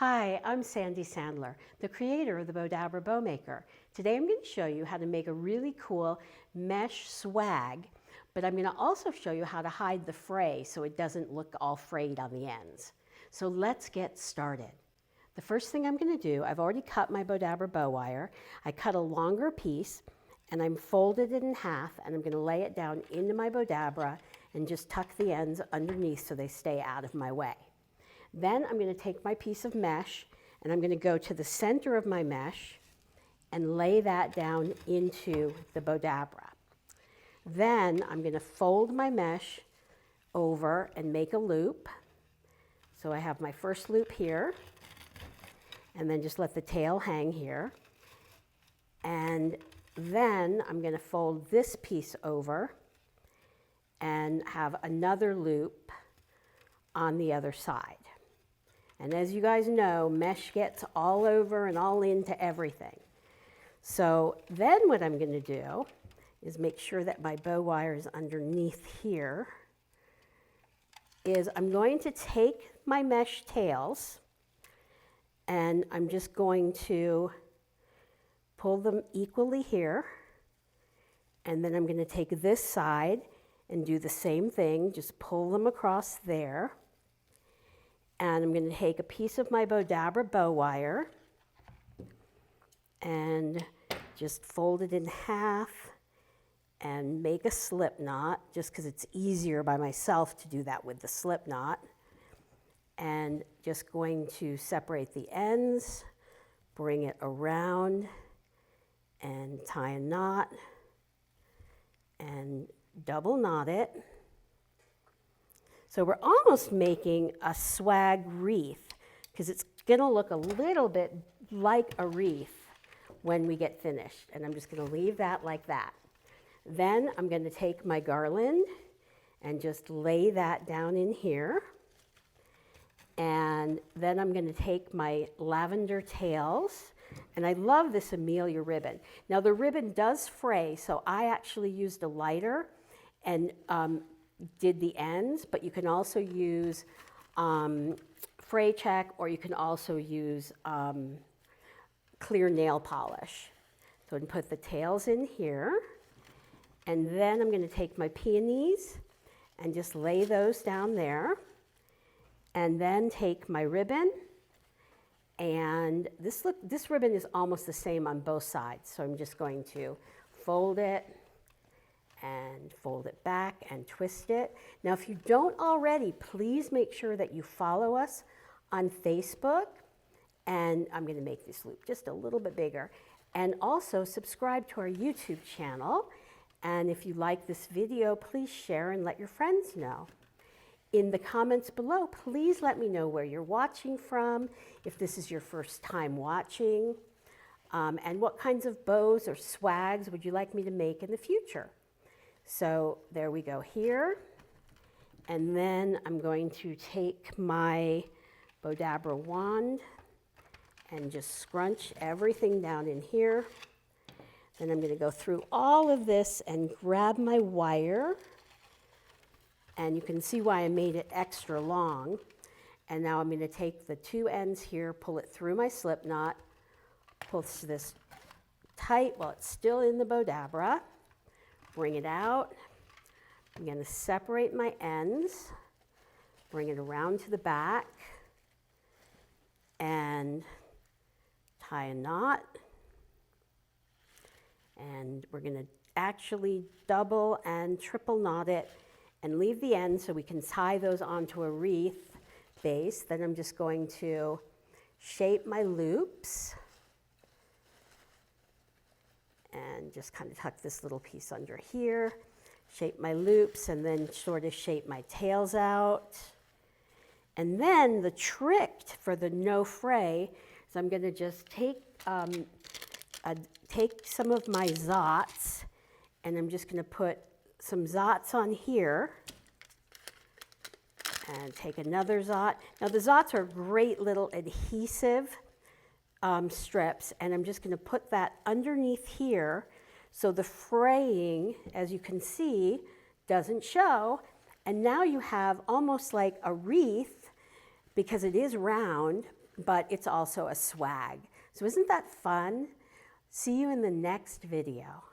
Hi, I'm Sandy Sandler, the creator of the Bowdabra Bow Maker. Today I'm going to show you how to make a really cool mesh swag, but I'm going to also show you how to hide the fray so it doesn't look all frayed on the ends. So let's get started. The first thing I'm going to do, I've already cut my Bowdabra bow wire. I cut a longer piece and I'm folded it in half and I'm going to lay it down into my Bowdabra and just tuck the ends underneath so they stay out of my way. Then I'm going to take my piece of mesh and I'm going to go to the center of my mesh and lay that down into the Bowdabra. Then I'm going to fold my mesh over and make a loop. So I have my first loop here, and then just let the tail hang here. And then I'm going to fold this piece over and have another loop on the other side. And as you guys know, mesh gets all over and all into everything. So then what I'm going to do is make sure that my bow wire is underneath here, is I'm going to take my mesh tails and I'm just going to pull them equally here, and then I'm going to take this side and do the same thing, just pull them across there. And I'm going to take a piece of my Bowdabra bow wire and just fold it in half and make a slip knot, just because it's easier by myself to do that with the slip knot. And just going to separate the ends, bring it around and tie a knot and double knot it. So we're almost making a swag wreath because it's going to look a little bit like a wreath when we get finished. And I'm just going to leave that like that. Then I'm going to take my garland and just lay that down in here. And then I'm going to take my lavender tails. And I love this Emelia ribbon. Now the ribbon does fray, so I actually used a lighter and did the ends, but you can also use Fray check, or you can also use clear nail polish. So I'm going to put the tails in here, and then I'm going to take my peonies and just lay those down there, and then take my ribbon, and this ribbon is almost the same on both sides, so I'm just going to fold it and fold it back and twist it. Now, if you don't already, please make sure that you follow us on Facebook, and I'm going to make this loop just a little bit bigger, and also subscribe to our YouTube channel. And if you like this video, please share and let your friends know. In the comments below, please let me know where you're watching from, if this is your first time watching, and what kinds of bows or swags would you like me to make in the future. So there we go here, and then I'm going to take my Bowdabra wand and just scrunch everything down in here. Then I'm going to go through all of this and grab my wire, and you can see why I made it extra long. And now I'm going to take the two ends here, pull it through my slip knot, pull this tight while it's still in the Bowdabra. Bring it out. I'm going to separate my ends, bring it around to the back, and tie a knot. And we're going to actually double and triple knot it and leave the ends so we can tie those onto a wreath base. Then I'm just going to shape my loops and just kind of tuck this little piece under here, shape my loops, and then sort of shape my tails out. And then the trick for the no fray is I'm going to just take some of my zots, and I'm just going to put some zots on here and take another zot. Now the zots are great little adhesive strips, and I'm just going to put that underneath here so the fraying, as you can see, doesn't show. And now you have almost like a wreath because it is round, but it's also a swag. So isn't that fun? See you in the next video.